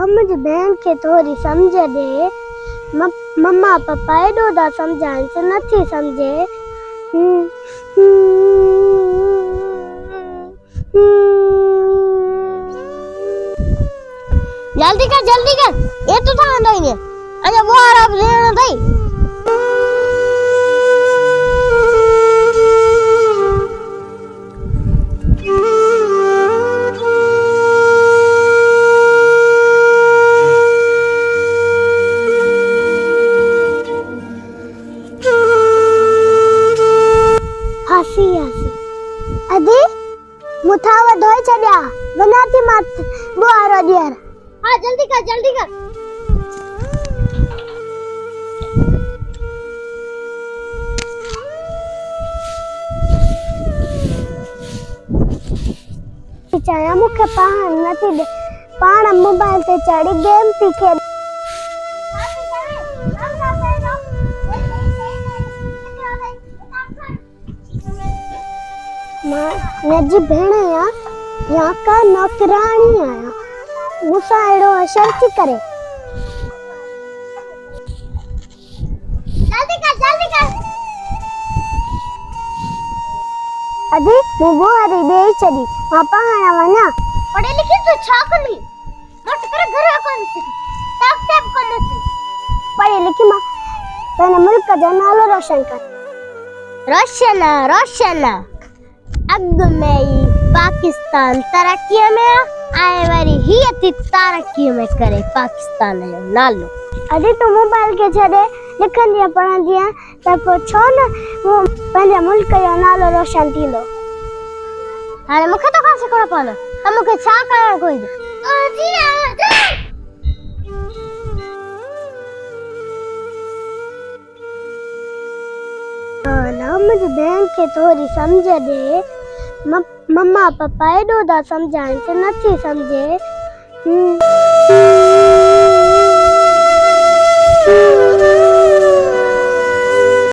मुझे बहन के थोड़ी समझ दे। मम्मा पापा एडो दा समझाइन से नथी समझे। जल्दी कर ये तो था नहीं ने अरे वो आ रहा भाई। हसी अदे मुथावा धोई छड्या बनाती मत वो आ रहा दियार। हां जल्दी कर चाया मुखे पान नथी दे पान मोबाइल ते चढ़ी गेम थी खेल। मेरी भेण यहाँ का नौकरानी आया मुसा एड़ो असर की करे। जल्दी कर अदी वो हरी दे चली पापा आया वना पढ़े लिखे तो छाकली मत कर घर कौन सी टैप करने से पढ़े लिखे मां तने मुल्क का नालो रोशन कर। रोशन अग में पाकिस्तान तरक्की में आए वाली ही अति तरक्की में करे पाकिस्तान जो नालो। अरे तो मोबाइल के छड़े लिखन दिया पढ़न दिया तब छो ना वो पहले मुल्क का नालो रोशन थीलो। अरे मुखे तो खासे कोड़ा पालो हम मुखे छा कर कोई दे ओ जी ना मुझे बहन के थोड़ी समझ दे। मम्मा पापा एडो दा समझाइन से नथी समझे।